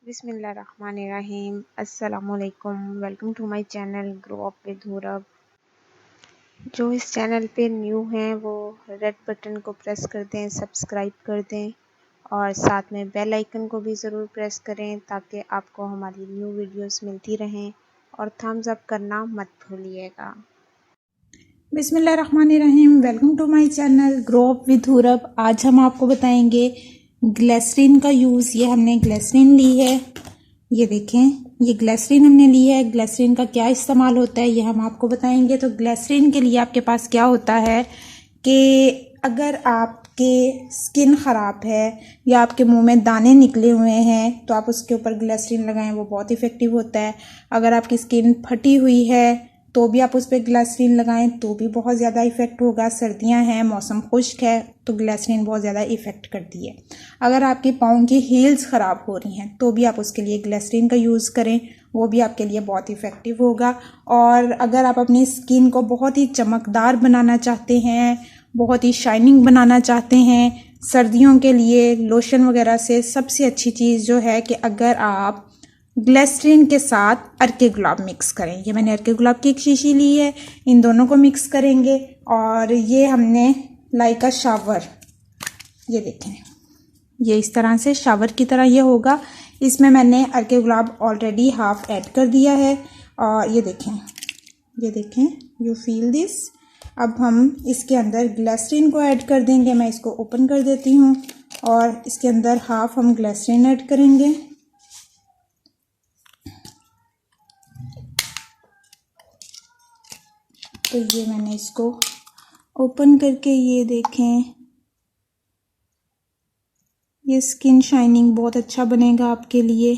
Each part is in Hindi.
बिस्मिल्लाहिर्रहमानिर्रहीम। अस्सलामुअलैकुम। Welcome to my channel grow up with Hurab. जो इस चैनल पे न्यू हैं वो रेड बटन को प्रेस कर दें, सब्सक्राइब कर दें और साथ में बेल आइकन को भी ज़रूर प्रेस करें ताकि आपको हमारी न्यू वीडियोस मिलती रहें और थम्स अप करना मत भूलिएगा। बिस्मिल्लाहिर्रहमानिर्रहीम। Welcome to my channel grow up with Hurab. आज हम आपको बताएंगे ग्लिसरीन का यूज़। ये हमने ग्लिसरीन ली है, ये देखें, ये ग्लिसरीन हमने ली है। ग्लिसरीन का क्या इस्तेमाल होता है ये हम आपको बताएंगे। तो ग्लिसरीन के लिए आपके पास क्या होता है कि अगर आपके स्किन ख़राब है या आपके मुंह में दाने निकले हुए हैं तो आप उसके ऊपर ग्लिसरीन लगाएं, वो बहुत इफ़ेक्टिव होता है। अगर आपकी स्किन फटी हुई है तो भी आप उस पर ग्लिसरीन लगाएं तो भी बहुत ज़्यादा इफ़ेक्ट होगा। सर्दियां हैं, मौसम खुश्क है तो ग्लिसरीन बहुत ज़्यादा इफ़ेक्ट करती है। अगर आपके पाँव की हील्स ख़राब हो रही हैं तो भी आप उसके लिए ग्लिसरीन का यूज़ करें, वो भी आपके लिए बहुत इफ़ेक्टिव होगा। और अगर आप अपनी स्किन को बहुत ही चमकदार बनाना चाहते हैं, बहुत ही शाइनिंग बनाना चाहते हैं, सर्दियों के लिए लोशन वगैरह से सबसे अच्छी चीज़ जो है कि अगर आप ग्लिसरीन के साथ अर्के गुलाब मिक्स करें। ये मैंने अर्के गुलाब की एक शीशी ली है, इन दोनों को मिक्स करेंगे और ये हमने लाइक अ शावर, ये देखें, ये इस तरह से शावर की तरह ये होगा। इसमें मैंने अर्के गुलाब ऑलरेडी हाफ ऐड कर दिया है और ये देखें, ये देखें, यू फील दिस। अब हम इसके अंदर ग्लिसरीन को ऐड कर देंगे। मैं इसको ओपन कर देती हूँ और इसके अंदर हाफ हम ग्लिसरीन ऐड करेंगे। तो ये मैंने इसको ओपन करके, ये देखें, ये स्किन शाइनिंग बहुत अच्छा बनेगा आपके लिए।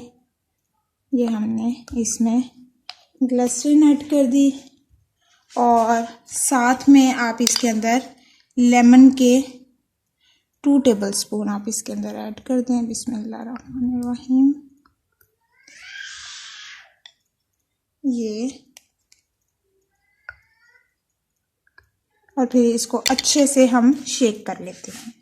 ये हमने इसमें ग्लिसरीन ऐड कर दी और साथ में आप इसके अंदर लेमन के 2 टेबलस्पून आप इसके अंदर ऐड कर दें। बिस्मिल्लाहिर्रहमानिर्रहीम। ये और फिर इसको अच्छे से हम शेक कर लेते हैं।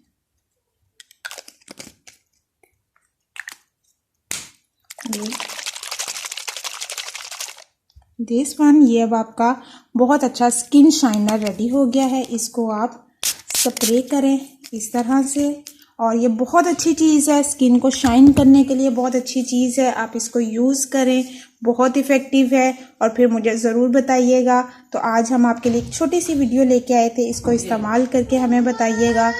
दिस वन, ये अब आपका बहुत अच्छा स्किन शाइनर रेडी हो गया है। इसको आप स्प्रे करें इस तरह से और ये बहुत अच्छी चीज़ है, स्किन को शाइन करने के लिए बहुत अच्छी चीज़ है। आप इसको यूज़ करें, बहुत इफ़ेक्टिव है और फिर मुझे ज़रूर बताइएगा। तो आज हम आपके लिए एक छोटी सी वीडियो लेके आए थे, इसको इस्तेमाल करके हमें बताइएगा।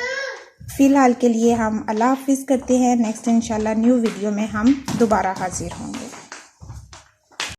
फ़िलहाल के लिए हम अल्लाह हाफ़िज़ करते हैं। नेक्स्ट इंशाल्लाह न्यू वीडियो में हम दोबारा हाजिर होंगे।